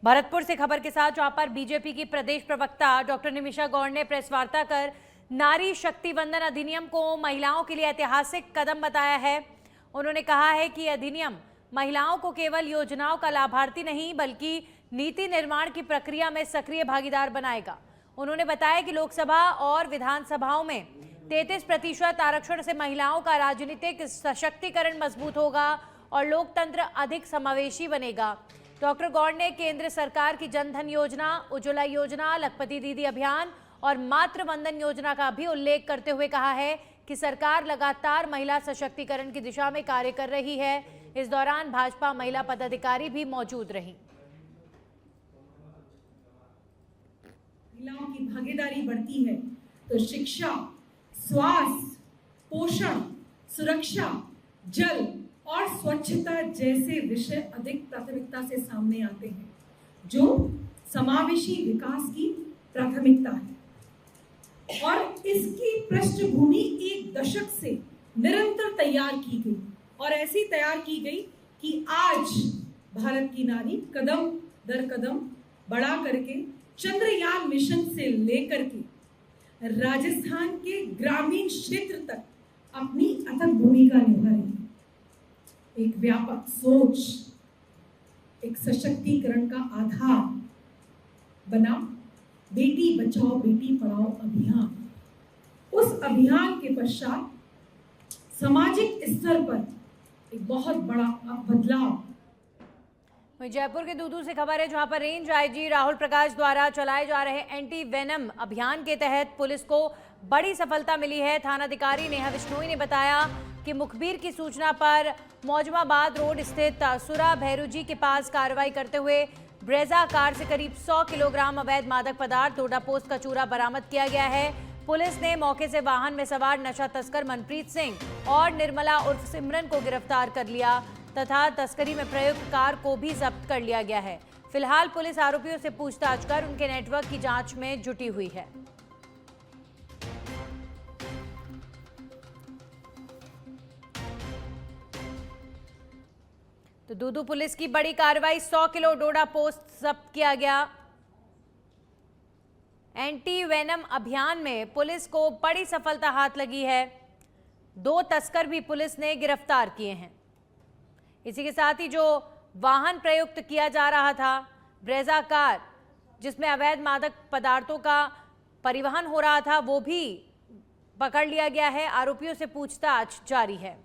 भरतपुर से खबर के साथ, जहां पर बीजेपी की प्रदेश प्रवक्ता डॉक्टर निमिषा गौड़ ने प्रेस वार्ता कर नारी शक्ति वंदन अधिनियम को महिलाओं के लिए ऐतिहासिक कदम बताया है। उन्होंने कहा है कि अधिनियम महिलाओं को केवल योजनाओं का लाभार्थी नहीं बल्कि नीति निर्माण की प्रक्रिया में सक्रिय भागीदार बनाएगा। उन्होंने बताया कि लोकसभा और विधानसभाओं में 33% आरक्षण से महिलाओं का राजनीतिक सशक्तिकरण मजबूत होगा और लोकतंत्र अधिक समावेशी बनेगा। डॉक्टर गौड़ ने केंद्र सरकार की जनधन योजना, उज्ज्वला योजना, लखपति दीदी अभियान और मातृ वंदन योजना का भी उल्लेख करते हुए कहा है कि सरकार लगातार महिला सशक्तिकरण की दिशा में कार्य कर रही है। इस दौरान भाजपा महिला पदाधिकारी भी मौजूद रहीं। महिलाओं की भागीदारी बढ़ती है तो शिक्षा, स्वास्थ्य, पोषण, सुरक्षा, जल और स्वच्छता जैसे विषय अधिक प्राथमिकता से सामने आते हैं, जो समावेशी विकास की प्राथमिकता है। और इसकी पृष्ठभूमि एक दशक से निरंतर तैयार की गई और ऐसी तैयार की गई कि आज भारत की नारी कदम दर कदम बढ़ा करके चंद्रयान मिशन से लेकर के राजस्थान के ग्रामीण क्षेत्र तक अपनी अथक भूमिका निभा रही है। एक व्यापक सोच, एक सशक्तिकरण का आधार बना बेटी बचाओ बेटी पढ़ाओ अभियान। उस अभियान के पश्चात सामाजिक स्तर पर एक बहुत बड़ा बदलाव। जयपुर के दूदू से खबर है, जहां पर रेंज आईजी राहुल प्रकाश द्वारा चलाए जा रहे एंटी वेनम अभियान के तहत पुलिस को बड़ी सफलता मिली है। थानाधिकारी नेहा विश्नोई ने बताया कि मुखबिर की सूचना पर मौजमाबाद रोड स्थित सुरा भैरूजी के पास कार्रवाई करते हुए ब्रेजा कार से करीब 100 किलोग्राम अवैध मादक पदार्थ डोडा पोस्त का चूरा बरामद किया गया है। पुलिस ने मौके से वाहन में सवार नशा तस्कर मनप्रीत सिंह और निर्मला उर्फ सिमरन को गिरफ्तार कर लिया तथा तस्करी में प्रयुक्त कार को भी जब्त कर लिया गया है। फिलहाल पुलिस आरोपियों से पूछताछ कर उनके नेटवर्क की जांच में जुटी हुई है। तो दूदू पुलिस की बड़ी कार्रवाई, 100 किलो डोडा पोस्त जब्त किया गया। एंटी वेनम अभियान में पुलिस को बड़ी सफलता हाथ लगी है। 2 तस्कर भी पुलिस ने गिरफ्तार किए हैं। इसी के साथ ही जो वाहन प्रयुक्त किया जा रहा था, ब्रेजा कार, जिसमें अवैध मादक पदार्थों का परिवहन हो रहा था, वो भी पकड़ लिया गया है। आरोपियों से पूछताछ जारी है।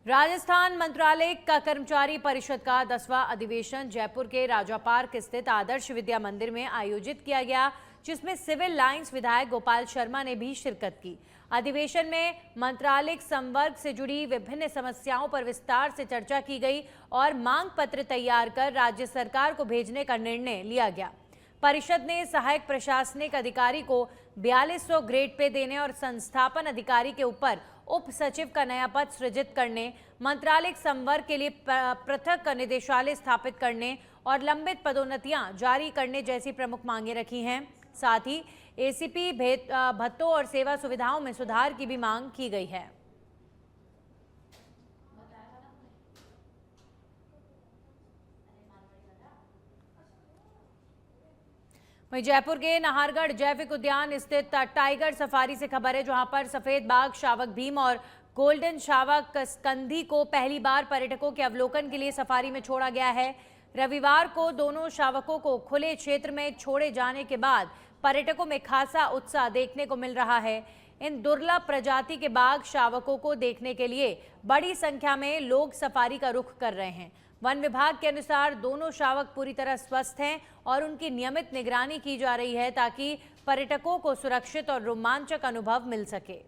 राजस्थान मंत्रालय का कर्मचारी परिषद का 10वां अधिवेशन जयपुर के राजा पार्क स्थित आदर्श विद्या मंदिर में आयोजित किया गया, जिसमें सिविल लाइंस विधायक गोपाल शर्मा ने भी शिरकत की। अधिवेशन में मंत्रालयिक संवर्ग से जुड़ी विभिन्न समस्याओं पर विस्तार से चर्चा की गई और मांग पत्र तैयार कर राज्य सरकार को भेजने का निर्णय लिया गया। परिषद ने सहायक प्रशासनिक अधिकारी को 4200 ग्रेड पे देने और संस्थापन अधिकारी के ऊपर उप सचिव का नया पद सृजित करने, मंत्रालयिक संवर्ग के लिए पृथक निदेशालय स्थापित करने और लंबित पदोन्नतियां जारी करने जैसी प्रमुख मांगें रखी हैं। साथ ही एसीपी भत्तों और सेवा सुविधाओं में सुधार की भी मांग की गई है। वहीं जयपुर के नाहरगढ़ जैविक उद्यान स्थित टाइगर सफारी से खबर है, जहां पर सफेद बाघ, शावक भीम और गोल्डन शावक स्कंधी को पहली बार पर्यटकों के अवलोकन के लिए सफारी में छोड़ा गया है। रविवार को दोनों शावकों को खुले क्षेत्र में छोड़े जाने के बाद पर्यटकों में खासा उत्साह देखने को मिल रहा है। इन दुर्लभ प्रजाति के बाघ शावकों को देखने के लिए बड़ी संख्या में लोग सफारी का रुख कर रहे हैं। वन विभाग के अनुसार दोनों शावक पूरी तरह स्वस्थ हैं और उनकी नियमित निगरानी की जा रही है ताकि पर्यटकों को सुरक्षित और रोमांचक अनुभव मिल सके।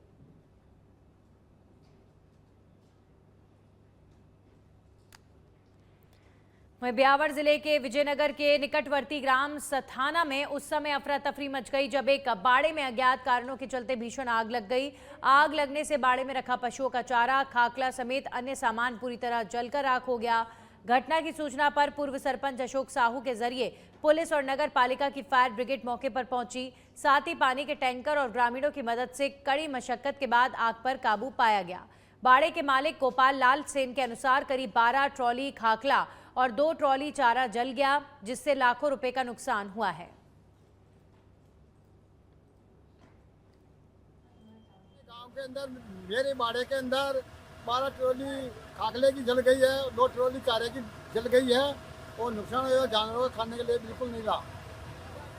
वहीं ब्यावर जिले के विजयनगर के निकटवर्ती ग्राम सथाना में उस समय अफरा तफरी मच गई जब एक बाड़े में अज्ञात कारणों के चलते भीषण आग लग गई। आग लगने से बाड़े में रखा पशुओं का चारा, खाकला समेत अन्य सामान पूरी तरह जलकर राख हो गया। घटना की सूचना पर पूर्व सरपंच अशोक साहू के जरिए पुलिस और नगर पालिका की फायर ब्रिगेड मौके पर पहुंची। साथ ही पानी के टैंकर और ग्रामीणों की मदद से कड़ी मशक्कत के बाद आग पर काबू पाया गया। बाड़े के मालिक गोपाल लाल सेन के अनुसार करीब 12 ट्रॉली खाकला और 2 ट्रॉली चारा जल गया, जिससे लाखों रुपए का नुकसान हुआ है। गांव के अंदर, मेरे बाड़े के अंदर 12 ट्रॉली खाकले की जल गई है, 2 ट्रॉली चारे की जल गई है और नुकसान हुआ जानवरों को खाने के लिए बिल्कुल नहीं रहा।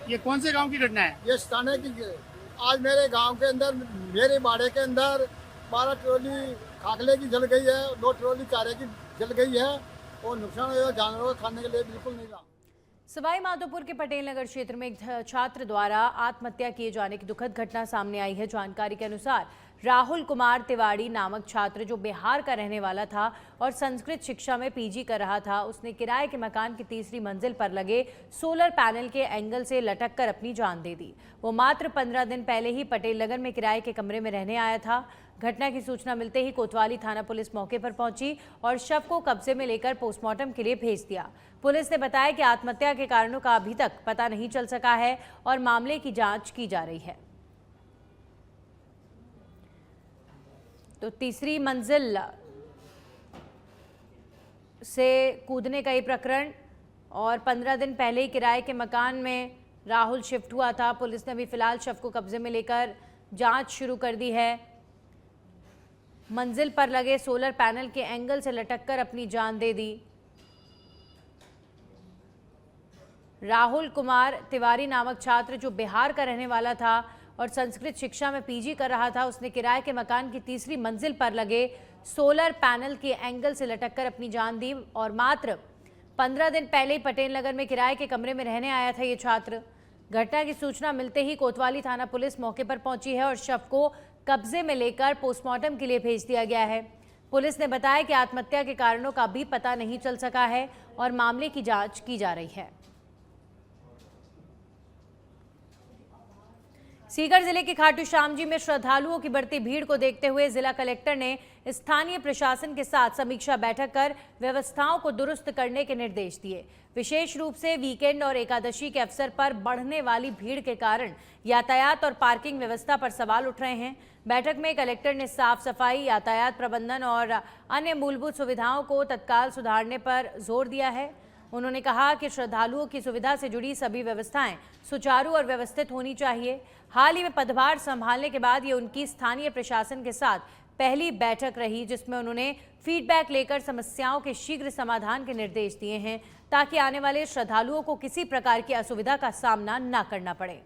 ये कौन से गांव की घटना है? ये स्थाने की आज मेरे गांव के अंदर, मेरे बाड़े के अंदर 12 ट्रॉली खाकले की जल गई है, 2 ट्रॉली चारे की जल गई है और नुकसान हुआ जानवरों को खाने के लिए बिल्कुल नहीं रहा। सवाई माधोपुर के पटेल नगर क्षेत्र में एक छात्र द्वारा आत्महत्या किए जाने की दुखद घटना सामने आई है। जानकारी के अनुसार राहुल कुमार तिवारी नामक छात्र, जो बिहार का रहने वाला था और संस्कृत शिक्षा में पीजी कर रहा था, उसने किराए के मकान की तीसरी मंजिल पर लगे सोलर पैनल के एंगल से लटक कर अपनी जान दे दी। वो मात्र 15 दिन पहले ही पटेल नगर में किराए के कमरे में रहने आया था। घटना की सूचना मिलते ही कोतवाली थाना पुलिस मौके पर पहुंची और शव को कब्जे में लेकर पोस्टमार्टम के लिए भेज दिया। पुलिस ने बताया कि आत्महत्या के कारणों का अभी तक पता नहीं चल सका है और मामले की जांच की जा रही है। तो तीसरी मंजिल से कूदने का ये प्रकरण, और 15 दिन पहले ही किराए के मकान में राहुल शिफ्ट हुआ था। पुलिस ने अभी फिलहाल शव को कब्जे में लेकर जांच शुरू कर दी है। मंजिल पर लगे सोलर पैनल के एंगल से लटककर अपनी जान दे दी। राहुल कुमार तिवारी नामक छात्र, जो बिहार का रहने वाला था और संस्कृत शिक्षा में पीजी कर रहा था, उसने किराए के मकान की तीसरी मंजिल पर लगे सोलर पैनल के एंगल से लटककर अपनी जान दी और मात्र 15 दिन पहले ही पटेल नगर में किराए के कमरे में रहने आया था ये छात्र। घटना की सूचना मिलते ही कोतवाली थाना पुलिस मौके पर पहुंची है और शव को कब्जे में लेकर पोस्टमार्टम के लिए भेज दिया गया है। पुलिस ने बताया कि आत्महत्या के कारणों का भी पता नहीं चल सका है और मामले की जांच की जा रही है। सीकर जिले के खाटू श्याम जी में श्रद्धालुओं की बढ़ती भीड़ को देखते हुए जिला कलेक्टर ने स्थानीय प्रशासन के साथ समीक्षा बैठक कर व्यवस्थाओं को दुरुस्त करने के निर्देश दिए। विशेष रूप से वीकेंड और एकादशी के अवसर पर बढ़ने वाली भीड़ के कारण यातायात और पार्किंग व्यवस्था पर सवाल उठ रहे हैं। बैठक में कलेक्टर ने साफ सफाई, यातायात प्रबंधन और अन्य मूलभूत सुविधाओं को तत्काल सुधारने पर जोर दिया है। उन्होंने कहा कि श्रद्धालुओं की सुविधा से जुड़ी सभी व्यवस्थाएं सुचारू और व्यवस्थित होनी चाहिए। हाल ही में पदभार संभालने के बाद ये उनकी स्थानीय प्रशासन के साथ पहली बैठक रही, जिसमें उन्होंने फीडबैक लेकर समस्याओं के शीघ्र समाधान के निर्देश दिए हैं, ताकि आने वाले श्रद्धालुओं को किसी प्रकार की असुविधा का सामना न करना पड़े।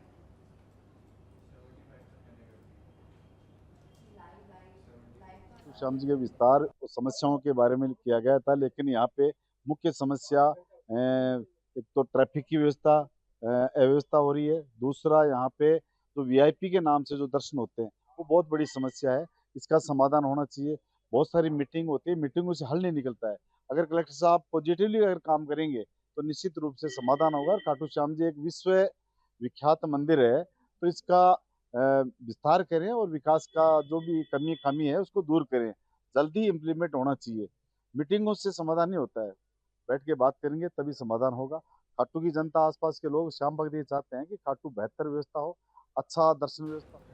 श्याम जी के विस्तार और समस्याओं के बारे में किया गया था, लेकिन यहाँ पे मुख्य समस्या एक तो ट्रैफिक की व्यवस्था अव्यवस्था हो रही है। दूसरा, यहाँ पे जो वीआईपी के नाम से जो दर्शन होते हैं वो बहुत बड़ी समस्या है। इसका समाधान होना चाहिए। बहुत सारी मीटिंग होती है, मीटिंगों से हल नहीं निकलता है। अगर कलेक्टर साहब पॉजिटिवली अगर काम करेंगे तो निश्चित रूप से समाधान होगा। खाटू श्याम जी एक विश्व विख्यात मंदिर है, तो इसका विस्तार करें और विकास का जो भी कमी है उसको दूर करें। जल्दी इम्प्लीमेंट होना चाहिए। मीटिंगों से समाधान नहीं होता है, बैठ के बात करेंगे तभी समाधान होगा। खाटू की जनता, आसपास के लोग श्याम भक्त ये चाहते हैं कि खाटू बेहतर व्यवस्था हो, अच्छा दर्शन व्यवस्था।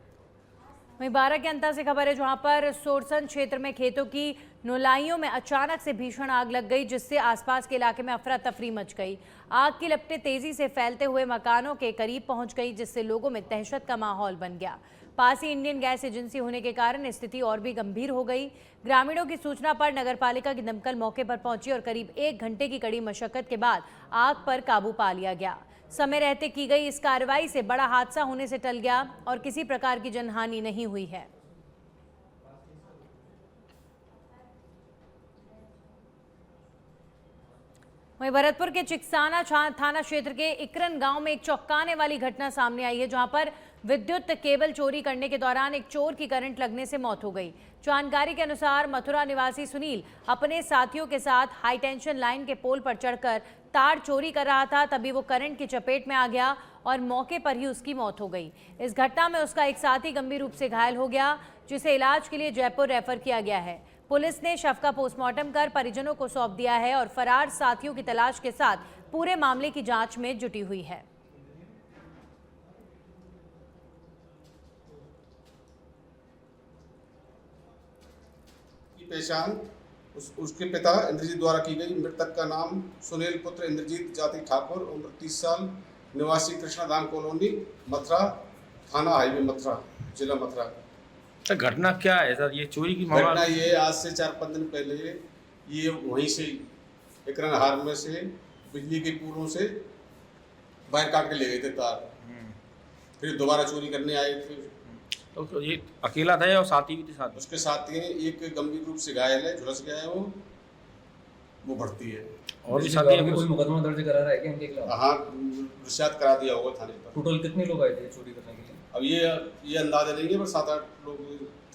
वहीं बारा के अंता से खबर है, जहां पर सोरसन क्षेत्र में खेतों की नुलाइयों में अचानक से भीषण आग लग गई, जिससे आसपास के इलाके में अफरा तफरी मच गई। आग की लपटें तेजी से फैलते हुए मकानों के करीब पहुंच गई, जिससे लोगों में दहशत का माहौल बन गया। पास ही इंडियन गैस एजेंसी होने के कारण स्थिति और भी गंभीर हो गई। ग्रामीणों की सूचना पर नगरपालिका की दमकल मौके पर पहुंची और करीब 1 घंटे की कड़ी मशक्कत के बाद आग पर काबू पा लिया गया। समय रहते की गई इस कार्रवाई से बड़ा हादसा होने से टल गया और किसी प्रकार की जनहानि नहीं हुई है। वहीं भरतपुर के चिकसाना थाना क्षेत्र के इकरन गांव में एक चौंकाने वाली घटना सामने आई है, जहां पर विद्युत केबल चोरी करने के दौरान एक चोर की करंट लगने से मौत हो गई। जानकारी के अनुसार मथुरा निवासी सुनील अपने साथियों के साथ हाई टेंशन लाइन के पोल पर चढ़कर तार चोरी कर रहा था, तभी वो करंट की चपेट में आ गया और मौके पर ही उसकी मौत हो गई। इस घटना में उसका एक साथी गंभीर रूप से घायल हो गया, जिसे इलाज के लिए जयपुर रेफर किया गया है। पुलिस ने शव का पोस्टमार्टम कर परिजनों को सौंप दिया है और फरार साथियों की तलाश के साथ पूरे मामले की जांच में जुटी हुई है। पहचान उसके पिता इंद्रजीत द्वारा की गई। मृतक का नाम सुनील पुत्र इंद्रजीत जाति ठाकुर, उम्र 30 साल, निवासी कृष्णाधाम कॉलोनी, मथुरा, थाना हाईवे मथुरा, जिला मथुरा। तो घटना क्या है सर? ये चोरी की मामला? घटना ये आज से 4-5 दिन पहले ये वहीं से एकरण हार में से बिजली के पूलों से वायर काट के ले गए थे तार, फिर दोबारा चोरी करने आए। फिर तो ये अकेला था या साथी भी थे साथ? उसके साथी हैं, एक गंभीर रूप से घायल है, झुलस गया है, वो भर्ती है। और भी साथी हैं? कोई मुकदमा दर्ज करा रहा है क्या इनके खिलाफ? हाँ, रिश्वत करा दिया होगा थाने पर। टोटल कितने लोग आए थे चोरी करने के लिए? अब ये अंदाजा नहीं है, पर 7-8 लोग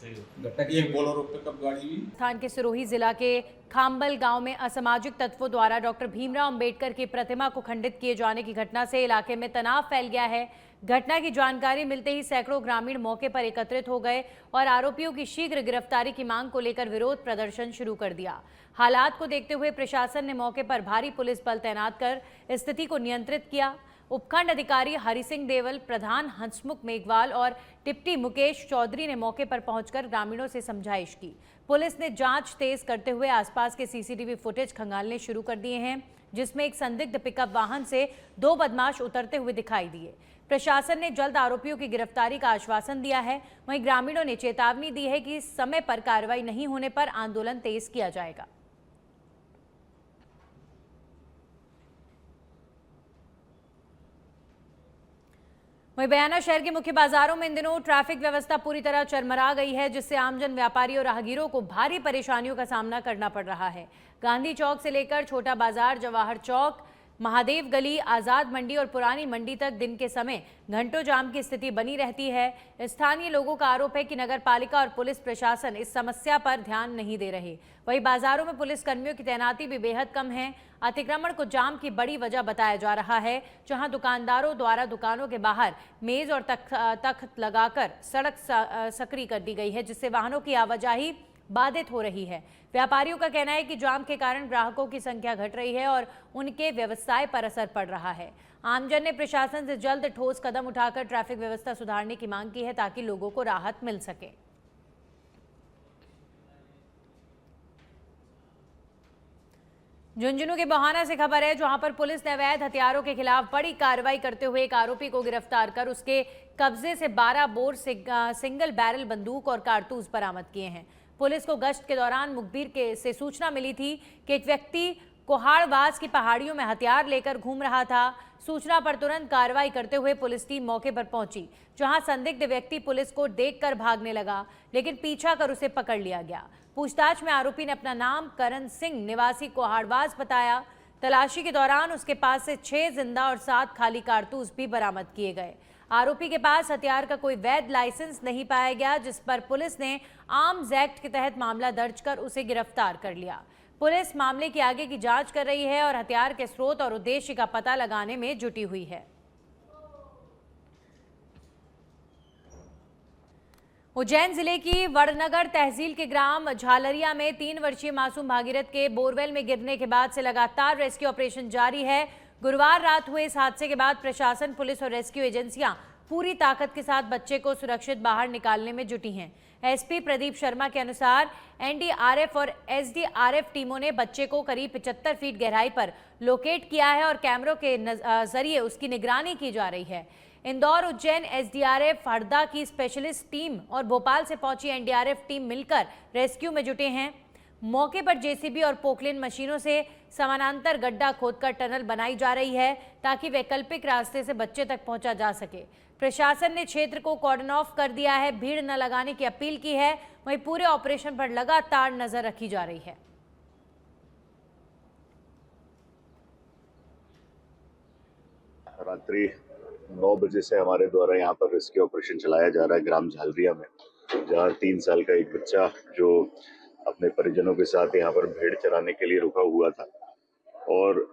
थे। एक बोलेरो पिकअप गाड़ी भी। राजस्थान के सिरोही जिला के खाम्बल गांव में असामाजिक तत्वों द्वारा डॉक्टर भीमराव अंबेडकर की प्रतिमा को खंडित किए जाने की घटना से इलाके में तनाव फैल गया है। घटना की जानकारी मिलते ही सैकड़ों ग्रामीण मौके पर एकत्रित हो गए और आरोपियों की शीघ्र गिरफ्तारी की मांग को लेकर विरोध प्रदर्शन शुरू कर दिया। हालात को देखते हुए प्रशासन ने मौके पर भारी पुलिस बल तैनात कर स्थिति को नियंत्रित किया। उपखंड अधिकारी हरि सिंह देवल, प्रधान हंसमुख मेघवाल और डिप्टी मुकेश चौधरी ने मौके पर पहुंचकर ग्रामीणों से समझाइश की। पुलिस ने जांच तेज करते हुए आसपास के सीसीटीवी फुटेज खंगालने शुरू कर दिए हैं, जिसमें एक संदिग्ध पिकअप वाहन से 2 बदमाश उतरते हुए दिखाई दिए। प्रशासन ने जल्द आरोपियों की गिरफ्तारी का आश्वासन दिया है। वहीं ग्रामीणों ने चेतावनी दी है कि समय पर कार्रवाई नहीं होने पर आंदोलन तेज किया जाएगा। वहीं बयाना शहर के मुख्य बाजारों में इन दिनों ट्रैफिक व्यवस्था पूरी तरह चरमरा गई है, जिससे आमजन, व्यापारी और राहगीरों को भारी परेशानियों का सामना करना पड़ रहा है। गांधी चौक से लेकर छोटा बाजार, जवाहर चौक, महादेव गली, आजाद मंडी और पुरानी मंडी तक दिन के समय घंटों जाम की स्थिति बनी रहती है। स्थानीय लोगों का आरोप है कि नगर पालिका और पुलिस प्रशासन इस समस्या पर ध्यान नहीं दे रहे। वहीं बाजारों में पुलिस कर्मियों की तैनाती भी बेहद कम है। अतिक्रमण को जाम की बड़ी वजह बताया जा रहा है, जहां दुकानदारों द्वारा दुकानों के बाहर मेज और तख्त लगाकर सड़क सकरी कर दी गई है, जिससे वाहनों की आवाजाही बाधित हो रही है। व्यापारियों का कहना है कि जाम के कारण ग्राहकों की संख्या घट रही है और उनके व्यवसाय पर असर पड़ रहा है। आमजन ने प्रशासन से जल्द ठोस कदम उठाकर ट्रैफिक व्यवस्था सुधारने की मांग की है, ताकि लोगों को राहत मिल सके। झुंझुनू के बोहाना से खबर है, जहां पर पुलिस ने अवैध हथियारों के खिलाफ बड़ी कार्रवाई करते हुए एक आरोपी को गिरफ्तार कर उसके कब्जे से 12 बोर सिंगल बैरल बंदूक और कारतूस बरामद किए हैं। पुलिस को गश्त के दौरान मुखबिर से सूचना मिली थी कि एक व्यक्ति कोहाड़वास की पहाड़ियों में हथियार लेकर घूम रहा था। सूचना पर तुरंत कार्रवाई करते हुए पुलिस टीम मौके पर पहुंची, जहां संदिग्ध व्यक्ति पुलिस को देखकर भागने लगा, लेकिन पीछा कर उसे पकड़ लिया गया। पूछताछ में आरोपी ने अपना नाम करण सिंह निवासी कोहाड़वास बताया। तलाशी के दौरान उसके पास से 6 जिंदा और 7 खाली कारतूस भी बरामद किए गए। आरोपी के पास हथियार का कोई वैध लाइसेंस नहीं पाया गया, जिस पर पुलिस ने आर्म्स एक्ट के तहत मामला दर्ज कर उसे गिरफ्तार कर लिया। पुलिस मामले की आगे की जांच कर रही है और हथियार के स्रोत और उद्देश्य का पता लगाने में जुटी हुई है। उज्जैन जिले की वड़नगर तहसील के ग्राम झालरिया में 3 वर्षीय मासूम भागीरथ के बोरवेल में गिरने के बाद से लगातार रेस्क्यू ऑपरेशन जारी है। गुरुवार रात हुए इस हादसे के बाद प्रशासन, पुलिस और रेस्क्यू एजेंसियां पूरी ताकत के साथ बच्चे को सुरक्षित बाहर निकालने में जुटी हैं। एसपी प्रदीप शर्मा के अनुसार एनडीआरएफ और एसडीआरएफ टीमों ने बच्चे को करीब 75 फीट गहराई पर लोकेट किया है और कैमरों के जरिए उसकी निगरानी की जा रही है। इंदौर, उज्जैन, एसडीआरएफ, हरदा की स्पेशलिस्ट टीम और भोपाल से पहुंची एनडीआरएफ टीम मिलकर रेस्क्यू में जुटे हैं। मौके पर जेसीबी और पोकलेन मशीनों से समानांतर गड्ढा खोदकर टनल बनाई जा रही है, ताकि वैकल्पिक रास्ते से बच्चे तक पहुंचा जा सके। प्रशासन ने क्षेत्र को कॉर्डन ऑफ कर दिया है, भीड़ न लगाने की अपील की है। वहीं पूरे ऑपरेशन पर लगातार नजर रखी जा रही है। रात्रि 9 बजे से हमारे द्वारा यहाँ पर रेस्क्यू ऑपरेशन चलाया जा रहा है ग्राम झालरिया में, जहाँ 3 साल का एक बच्चा जो अपने परिजनों के साथ यहाँ पर भेड़ चराने के लिए रुका हुआ था और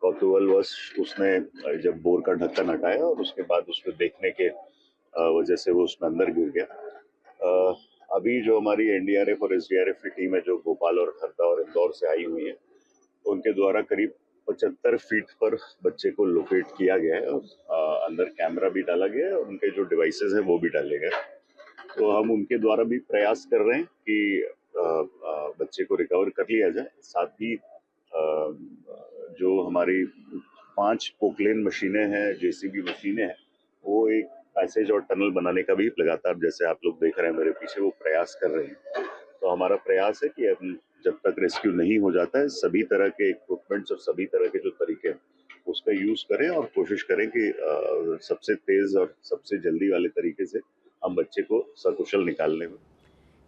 कौतूहलवश उसने जब बोर का ढक्कन हटाया और उसके बाद उसको देखने के वजह से वो उसमें अंदर गिर गया। अभी जो हमारी एनडीआरएफ और एसडीआरएफ की टीम है जो भोपाल और हरदा और इंदौर से आई हुई है, उनके द्वारा करीब 75 फीट पर बच्चे को लोकेट किया गया है और अंदर कैमरा भी डाला गया है और उनके जो डिवाइसेस हैं वो भी डाले गए। तो हम उनके द्वारा भी प्रयास कर रहे हैं कि बच्चे को रिकवर कर लिया जाए। साथ ही जो हमारी 5 पोकलेन मशीनें हैं, जेसीबी मशीनें हैं, वो एक पैसेज और टनल बनाने का भी लगातार, जैसे आप लोग देख रहे हैं मेरे पीछे, वो प्रयास कर रहे हैं। तो हमारा प्रयास है कि अब जब तक रेस्क्यू नहीं हो जाता है, सभी तरह के इक्विपमेंट्स और सभी तरह के जो तरीके हैं उसका यूज करें और कोशिश करें कि सबसे तेज और सबसे जल्दी वाले तरीके से हम बच्चे को सकुशल निकालने में।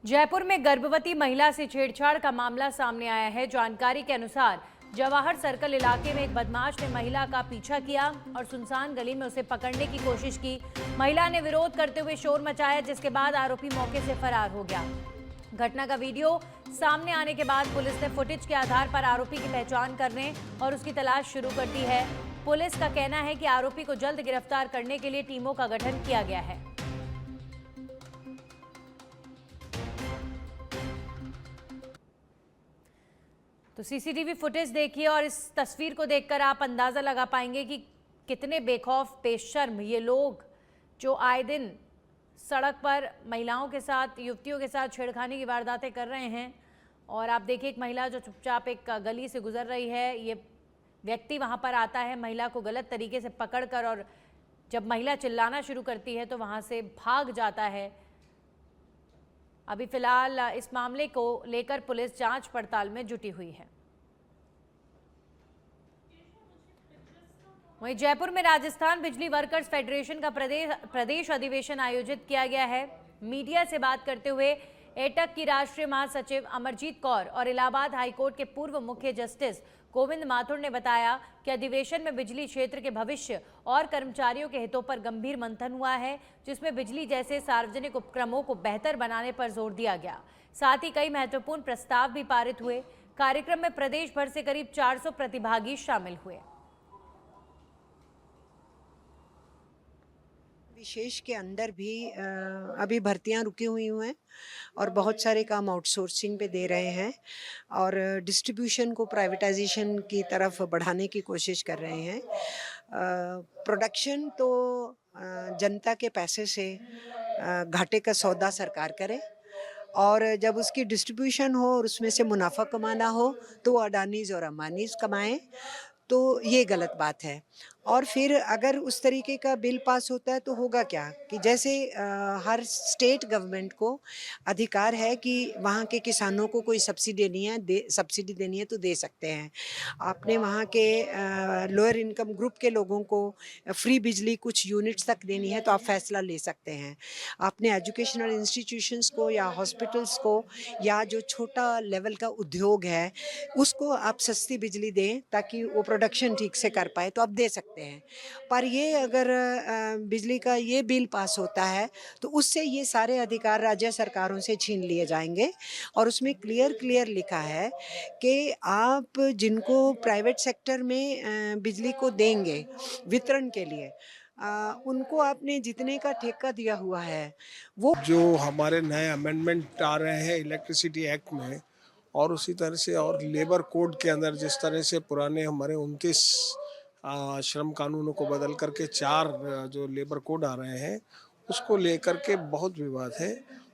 जयपुर में गर्भवती महिला से छेड़छाड़ का मामला सामने आया है। जानकारी के अनुसार जवाहर सर्कल इलाके में एक बदमाश ने महिला का पीछा किया और सुनसान गली में उसे पकड़ने की कोशिश की। महिला ने विरोध करते हुए शोर मचाया, जिसके बाद आरोपी मौके से फरार हो गया। घटना का वीडियो सामने आने के बाद पुलिस ने फुटेज के आधार पर आरोपी की पहचान करने और उसकी तलाश शुरू कर दी है। पुलिस का कहना है कि आरोपी को जल्द गिरफ्तार करने के लिए टीमों का गठन किया गया है। तो सीसीटीवी फुटेज देखिए और इस तस्वीर को देखकर आप अंदाजा लगा पाएंगे कि कितने बेखौफ बेशर्म ये लोग जो आए दिन सड़क पर महिलाओं के साथ, युवतियों के साथ छेड़खानी की वारदातें कर रहे हैं। और आप देखिए एक महिला जो चुपचाप एक गली से गुजर रही है, ये व्यक्ति वहां पर आता है महिला को गलत तरीके से पकड़कर, और जब महिला चिल्लाना शुरू करती है तो वहां से भाग जाता है। अभी फिलहाल इस मामले को लेकर पुलिस जांच पड़ताल में जुटी हुई है। वहीं जयपुर में राजस्थान बिजली वर्कर्स फेडरेशन का प्रदेश अधिवेशन आयोजित किया गया है। मीडिया से बात करते हुए एटक की राष्ट्रीय महासचिव अमरजीत कौर और इलाहाबाद हाईकोर्ट के पूर्व मुख्य जस्टिस गोविंद माथुर ने बताया कि अधिवेशन में बिजली क्षेत्र के भविष्य और कर्मचारियों के हितों पर गंभीर मंथन हुआ है, जिसमें बिजली जैसे सार्वजनिक उपक्रमों को बेहतर बनाने पर जोर दिया गया। साथ ही कई महत्वपूर्ण प्रस्ताव भी पारित हुए। कार्यक्रम में प्रदेश भर से करीब 400 प्रतिभागी शामिल हुए। विशेष के अंदर भी अभी भर्तियां रुकी हुई हैं और बहुत सारे काम आउटसोर्सिंग पे दे रहे हैं और डिस्ट्रीब्यूशन को प्राइवेटाइजेशन की तरफ बढ़ाने की कोशिश कर रहे हैं। प्रोडक्शन तो जनता के पैसे से घाटे का सौदा सरकार करे और जब उसकी डिस्ट्रीब्यूशन हो और उसमें से मुनाफा कमाना हो तो अडानीज और अंबानीज कमाएं, तो ये गलत बात है। और फिर अगर उस तरीके का बिल पास होता है तो होगा क्या कि जैसे हर स्टेट गवर्नमेंट को अधिकार है कि वहाँ के किसानों को कोई सब्सिडी देनी है तो दे सकते हैं। आपने वहाँ के लोअर इनकम ग्रुप के लोगों को फ्री बिजली कुछ यूनिट्स तक देनी है तो आप फैसला ले सकते हैं। आपने एजुकेशनल इंस्टीट्यूशंस को या हॉस्पिटल्स को या जो छोटा लेवल का उद्योग है उसको आप सस्ती बिजली दें ताकि वो प्रोडक्शन ठीक से कर पाए तो आप दे सकते हैं। पर ये अगर बिजली का ये बिल पास होता है तो उससे ये सारे अधिकार राज्य सरकारों से छीन लिए जाएंगे और उसमें क्लियर लिखा है कि आप जिनको प्राइवेट सेक्टर में बिजली को देंगे वितरण के लिए उनको आपने जितने का ठेका दिया हुआ है वो जो हमारे नए अमेंडमेंट आ रहे हैं इलेक्ट्रिसिटी एक्ट में और उसी तरह से और लेबर कोड के अंदर जिस तरह से पुराने हमारे 29 श्रम कानूनों को बदल करके 4 जो लेबर कोड आ रहे हैं उसको लेकर के बहुत विवाद है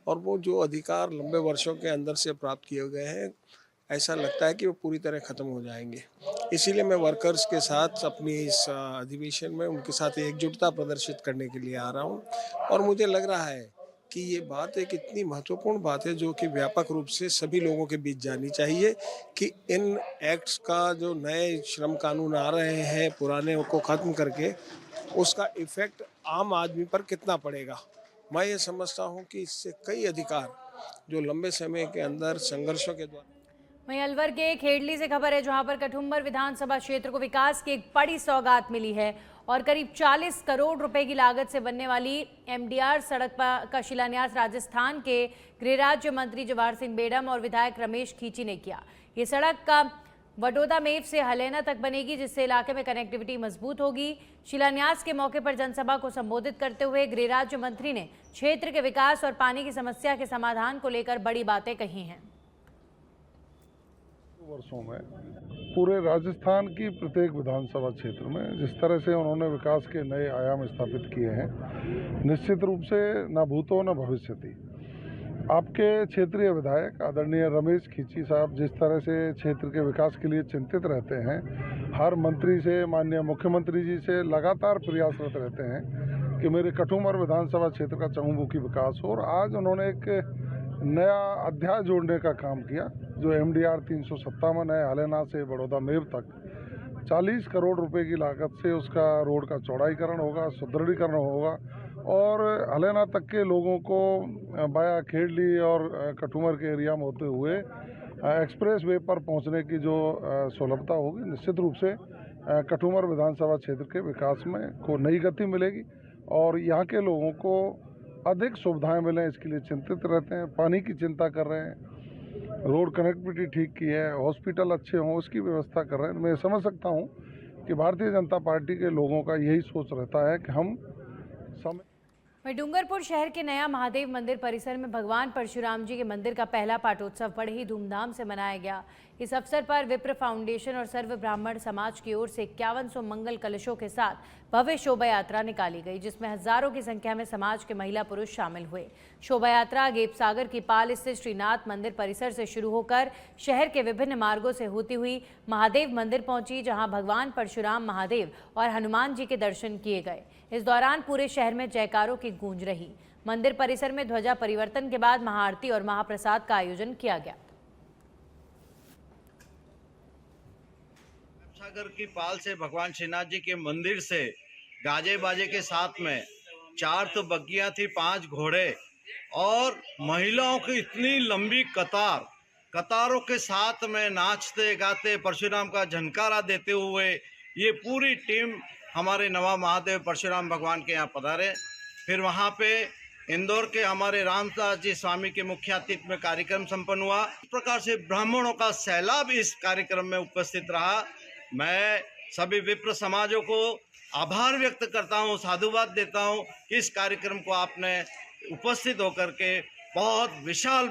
और वो जो अधिकार लंबे वर्षों के अंदर से प्राप्त किए गए हैं ऐसा लगता है कि वो पूरी तरह ख़त्म हो जाएंगे। इसीलिए मैं वर्कर्स के साथ अपनी इस अधिवेशन में उनके साथ एकजुटता प्रदर्शित करने के लिए आ रहा हूँ और मुझे लग रहा है कि ये बात एक इतनी महत्वपूर्ण बात है जो कि व्यापक रूप से सभी लोगों के बीच जानी चाहिए कि इन एक्ट्स का जो नए श्रम कानून आ रहे हैं पुराने को ख़त्म करके उसका इफ़ेक्ट आम आदमी पर कितना पड़ेगा। मैं ये समझता हूँ कि इससे कई अधिकार जो लंबे समय के अंदर संघर्षों के द्वारा। वहीं अलवर के खेड़ली से खबर है जहां पर कठुम्बर विधानसभा क्षेत्र को विकास की एक बड़ी सौगात मिली है और करीब 40 करोड़ रुपए की लागत से बनने वाली एमडीआर सड़क का शिलान्यास राजस्थान के गृह राज्य मंत्री जवाहर सिंह बेडम और विधायक रमेश खींची ने किया। ये सड़क का वडोदा मेव से हलैना तक बनेगी जिससे इलाके में कनेक्टिविटी मजबूत होगी। शिलान्यास के मौके पर जनसभा को संबोधित करते हुए गृह राज्य मंत्री ने क्षेत्र के विकास और पानी की समस्या के समाधान को लेकर बड़ी बातें कही हैं। वर्षों में पूरे राजस्थान की प्रत्येक विधानसभा क्षेत्र में जिस तरह से उन्होंने विकास के नए आयाम स्थापित किए हैं निश्चित रूप से न भूतो न भविष्यति आपके क्षेत्रीय विधायक आदरणीय रमेश खींची साहब जिस तरह से क्षेत्र के विकास के लिए चिंतित रहते हैं, हर मंत्री से माननीय मुख्यमंत्री जी से लगातार प्रयासरत रहते हैं कि मेरे कठुमर विधानसभा क्षेत्र का चहुमुखी विकास हो, और आज उन्होंने एक नया अध्याय जोड़ने का काम किया जो MDR 357 है। हलेना से बड़ौदा मेव तक 40 करोड़ रुपए की लागत से उसका रोड का चौड़ाईकरण होगा, सुदृढ़ीकरण होगा, और हलेना तक के लोगों को बाया खेड़ली और कठुमर के एरिया में होते हुए एक्सप्रेस वे पर पहुंचने की जो सुलभता होगी, निश्चित रूप से कठुमर विधानसभा क्षेत्र के विकास में को नई गति मिलेगी और यहाँ के लोगों को अधिक सुविधाएं मिलें, इसके लिए चिंतित रहते हैं। पानी की चिंता कर रहे हैं, रोड कनेक्टिविटी ठीक की है, हॉस्पिटल अच्छे हों उसकी व्यवस्था कर रहे हैं। मैं समझ सकता हूँ कि भारतीय जनता पार्टी के लोगों का यही सोच रहता है कि हम वहीं डूंगरपुर शहर के नया महादेव मंदिर परिसर में भगवान परशुराम जी के मंदिर का पहला पाटोत्सव बड़े ही धूमधाम से मनाया गया। इस अवसर पर विप्र फाउंडेशन और सर्व ब्राह्मण समाज की ओर से 5100 मंगल कलशों के साथ भव्य शोभा यात्रा निकाली गई, जिसमें हजारों की संख्या में समाज के महिला पुरुष शामिल हुए। शोभा यात्रा गेपसागर की पाल स्थित श्रीनाथ मंदिर परिसर से शुरू होकर शहर के विभिन्न मार्गों से होती हुई महादेव मंदिर पहुंची, जहां भगवान परशुराम महादेव और हनुमान जी के दर्शन किए गए। इस दौरान पूरे शहर में जयकारों की गूंज रही। मंदिर परिसर में ध्वजा परिवर्तन के बाद महाआरती और महाप्रसाद का आयोजन किया गया। सागर की पाल से भगवान श्रीनाथ जी के मंदिर से गाजे बाजे के साथ में 4 तो बग्गियां थी, 5 घोड़े और महिलाओं की इतनी लंबी कतारों के साथ में नाचते गाते परशुराम का झनकारा देते हुए ये पूरी टीम हमारे नवा महादेव परशुराम भगवान के यहाँ पधारे। फिर वहाँ पे इंदौर के हमारे रामदास जी स्वामी के मुख्य आतिथ्य में कार्यक्रम संपन्न हुआ। इस प्रकार से ब्राह्मणों का सैलाब इस कार्यक्रम में उपस्थित रहा। मैं सभी विप्र समाजों को आभार व्यक्त करता हूँ, साधुवाद देता हूँ कि इस कार्यक्रम को आपने उपस्थित होकर के बहुत विशाल